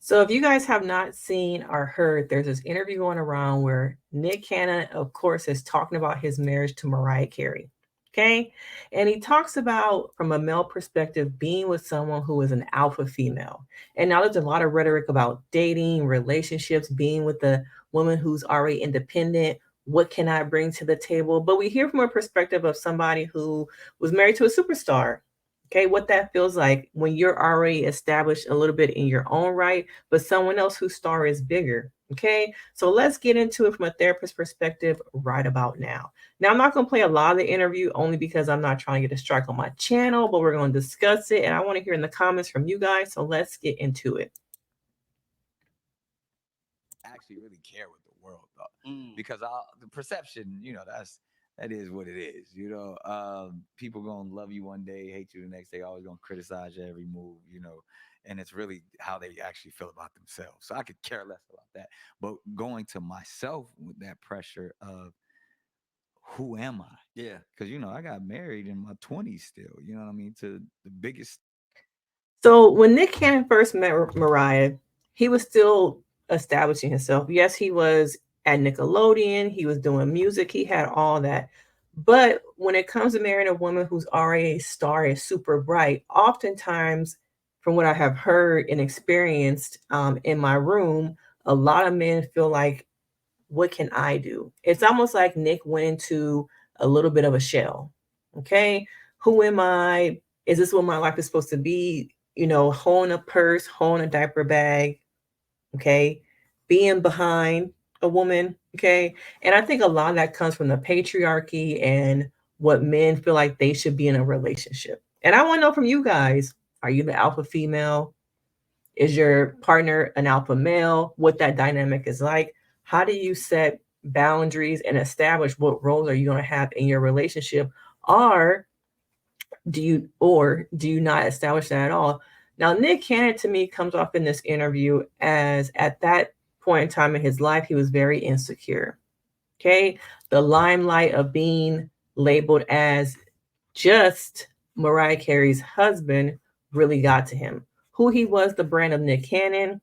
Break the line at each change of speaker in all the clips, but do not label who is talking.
So if you guys have not seen or heard, there's this interview going around where Nick Cannon, of course, is talking about his marriage to Mariah Carey. Okay. And he talks about, from a male perspective, being with someone who is an alpha female. And now there's a lot of rhetoric about dating, relationships, being with a woman who's already independent. What can I bring to the table? But we hear from a perspective of somebody who was married to a superstar. Okay, what that feels like when you're already established a little bit in your own right, but someone else whose star is bigger. Okay, so let's get into it from a therapist perspective right about now. Now, I'm not going to play a lot of the interview only because I'm not trying to get a strike on my channel, but we're going to discuss it. And I want to hear in the comments from you guys. So let's get into it.
Actually really care what the world thought because the perception, that is what it is. People gonna love you one day, hate you the next day, always gonna criticize your every move. And it's really how they actually feel about themselves. So I could care less about that. But going to myself with that pressure of who am I?
Yeah.
Because I got married in my 20s still. You know what I mean? To the biggest.
So when Nick Cannon first met Mariah, he was still establishing himself. Yes, he was at Nickelodeon, he was doing music, he had all that. But when it comes to marrying a woman who's already a star, is super bright, oftentimes, from what I have heard and experienced in my room, a lot of men feel like, what can I do? It's almost like Nick went into a little bit of a shell. Okay. Who am I? Is this what my life is supposed to be? Holding a purse, holding a diaper bag. Okay. Being behind a woman. Okay. And I think a lot of that comes from the patriarchy and what men feel like they should be in a relationship. And I want to know from you guys, are you the alpha female? Is your partner an alpha male? What that dynamic is like? How do you set boundaries and establish what roles are you going to have in your relationship? Or do you not establish that at all? Now, Nick Cannon to me comes off in this interview as, at that point in time in his life, he was very insecure. Okay. The limelight of being labeled as just Mariah Carey's husband really got to him. Who he was, the brand of Nick Cannon,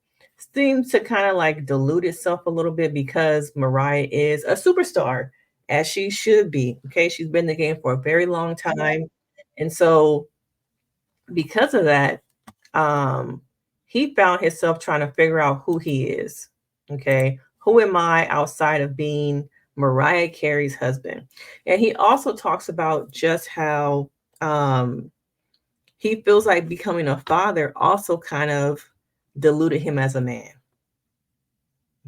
seems to kind of like dilute itself a little bit because Mariah is a superstar, as she should be. Okay, she's been in the game for a very long time. And so, because of that, um, he found himself trying to figure out who he is. Okay, who am I outside of being Mariah Carey's husband? And he also talks about just how um, he feels like becoming a father also kind of diluted him as a man.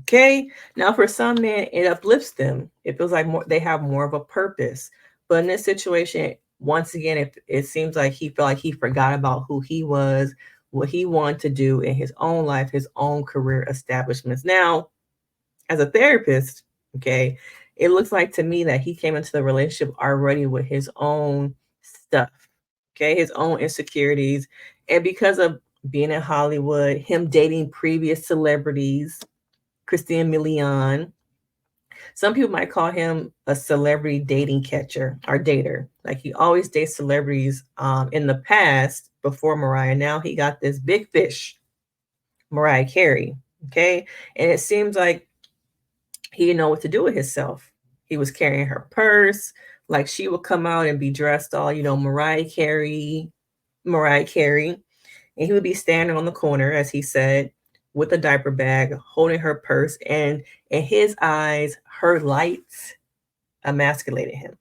Okay, now for some men, it uplifts them. It feels like they have more of a purpose. But in this situation, once again, it seems like he felt like he forgot about who he was, what he wanted to do in his own life, his own career establishments. Now, as a therapist, okay, it looks like to me that he came into the relationship already with his own stuff, okay, his own insecurities. And because of being in Hollywood, him dating previous celebrities, Christine Milian, some people might call him a celebrity dating catcher or dater. Like he always dates celebrities in the past before Mariah. Now he got this big fish, Mariah Carey. Okay. And it seems like he didn't know what to do with himself. He was carrying her purse. Like she would come out and be dressed all, Mariah Carey. And he would be standing on the corner, as he said, with a diaper bag, holding her purse. And in his eyes, her lights emasculated him.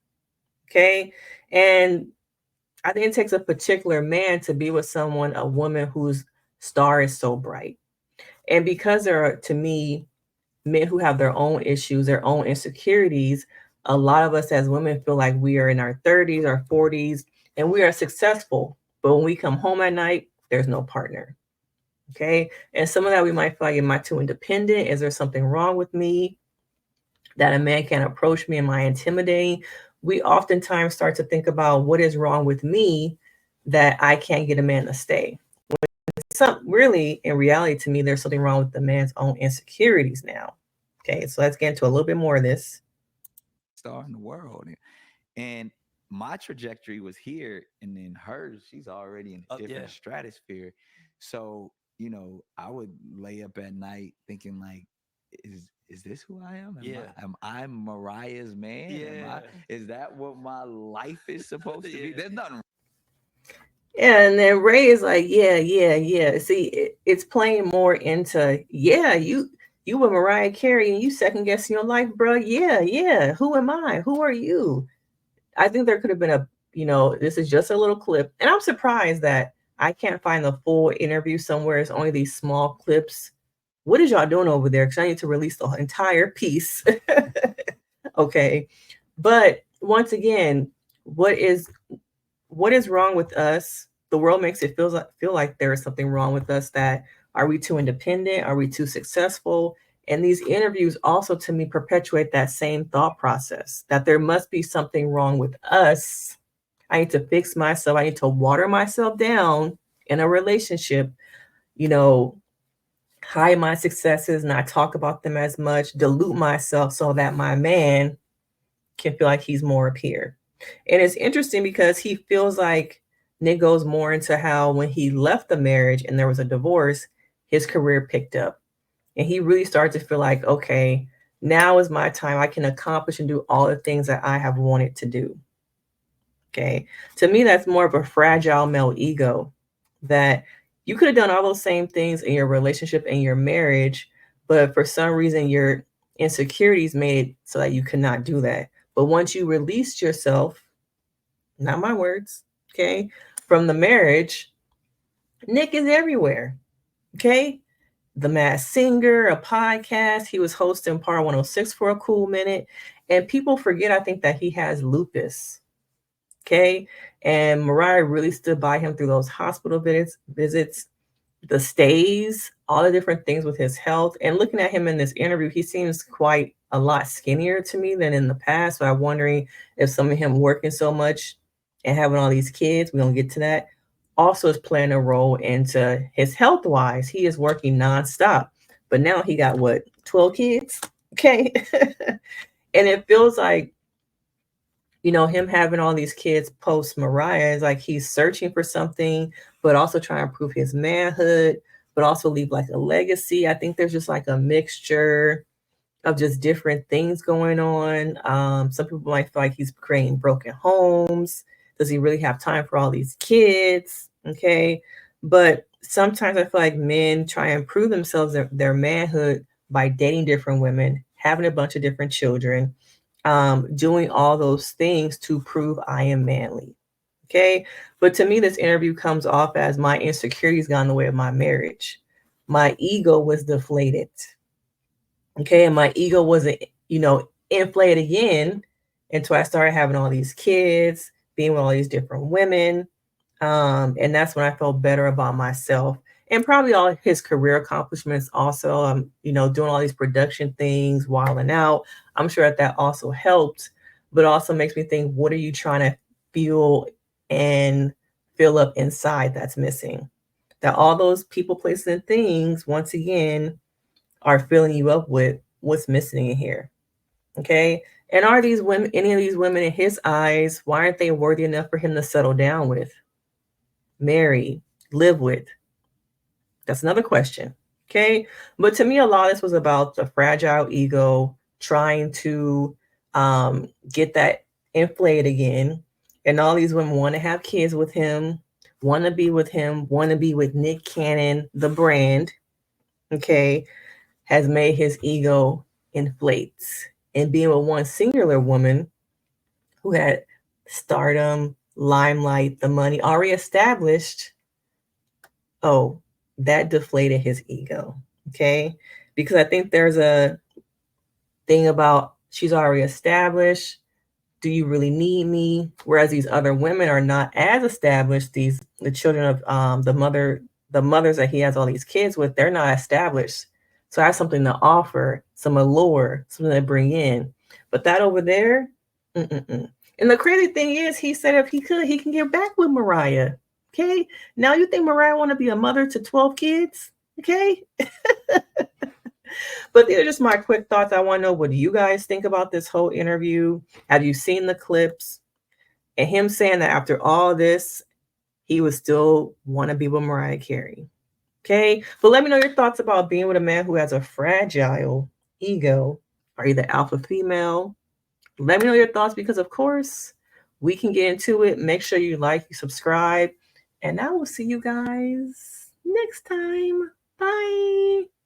Okay. And I think it takes a particular man to be with someone, a woman whose star is so bright. And because there are, to me, men who have their own issues, their own insecurities, a lot of us as women feel like we are in our 30s or 40s and we are successful. But when we come home at night, there's no partner. Okay. And some of that we might feel like, am I too independent? Is there something wrong with me that a man can't approach me? Am I intimidating? We oftentimes start to think about what is wrong with me that I can't get a man to stay. Some really, in reality, to me, there's something wrong with the man's own insecurities now. Okay, so let's get into a little bit more of this.
Star in the world. And my trajectory was here, and then hers, she's already in a different
Yeah.
stratosphere. So, I would lay up at night thinking like, is this who I am? Am I Mariah's man? Is that what my life is supposed to be? There's nothing.
And then Ray is like, yeah. See, it's playing more into, you were Mariah Carey and you second guessing your life, bro. Yeah. Who am I? Who are you? I think there could have been this is just a little clip. And I'm surprised that I can't find the full interview somewhere. It's only these small clips. What is y'all doing over there? Because I need to release the entire piece. Okay. But once again, what is wrong with us? The world makes it feel like there is something wrong with us. That are we too independent? Are we too successful? And these interviews also, to me, perpetuate that same thought process, that there must be something wrong with us. I need to fix myself. I need to water myself down in a relationship, hide my successes, not talk about them as much, dilute myself so that my man can feel like he's more up here. And it's interesting because he feels like Nick goes more into how when he left the marriage and there was a divorce, his career picked up. And he really started to feel like, okay, now is my time. I can accomplish and do all the things that I have wanted to do. Okay. To me, that's more of a fragile male ego, that you could have done all those same things in your relationship and your marriage, but for some reason your insecurities made it so that you could not do that. But once you released yourself, not my words, okay, from the marriage, Nick is everywhere. Okay. The Masked Singer, a podcast. He was hosting Par 106 for a cool minute. And people forget, I think, that he has lupus. Okay. And Mariah really stood by him through those hospital visits, the stays, all the different things with his health. And looking at him in this interview, he seems quite a lot skinnier to me than in the past. So I'm wondering if some of him working so much and having all these kids, we don't get to that, also is playing a role into his health wise. He is working nonstop, but now he got 12 kids. Okay. And it feels like, him having all these kids post Mariah is like he's searching for something, but also trying to prove his manhood, but also leave like a legacy. I think there's just like a mixture of just different things going on. Some people might feel like he's creating broken homes. Does he really have time for all these kids? Okay. But sometimes I feel like men try and prove themselves, their manhood, by dating different women, having a bunch of different children, doing all those things to prove I am manly. Okay. But to me, this interview comes off as my insecurities got in the way of my marriage. My ego was deflated. Okay. And my ego wasn't, inflated again until I started having all these kids, being with all these different women. And that's when I felt better about myself, and probably all his career accomplishments also, doing all these production things, wilding out. I'm sure that also helped, but also makes me think, what are you trying to feel and fill up inside that's missing? That all those people, places, and things, once again, are filling you up with what's missing in here. Okay. And are these women, any of these women in his eyes, why aren't they worthy enough for him to settle down with, marry, live with? That's another question. Okay. But to me, a lot of this was about the fragile ego trying to get that inflated again. And all these women want to have kids with him, want to be with him, want to be with Nick Cannon, the brand. Okay. Has made his ego inflate. And being with one singular woman who had stardom, limelight, the money already established, that deflated his ego. Okay. Because I think there's a thing about, she's already established. Do you really need me? Whereas these other women are not as established. The children of the mothers that he has all these kids with, they're not established. So I have something to offer, some allure, something to bring in. But that over there, mm-mm. And the crazy thing is, he said if he could, he can get back with Mariah. Okay. Now you think Mariah want to be a mother to 12 kids? Okay. But these are just my quick thoughts. I want to know, what do you guys think about this whole interview? Have you seen the clips? And him saying that after all this, he would still want to be with Mariah Carey. Okay. But let me know your thoughts about being with a man who has a fragile ego. Are you the alpha female? Let me know your thoughts because, of course, we can get into it. Make sure you like, you subscribe, and I will see you guys next time. Bye.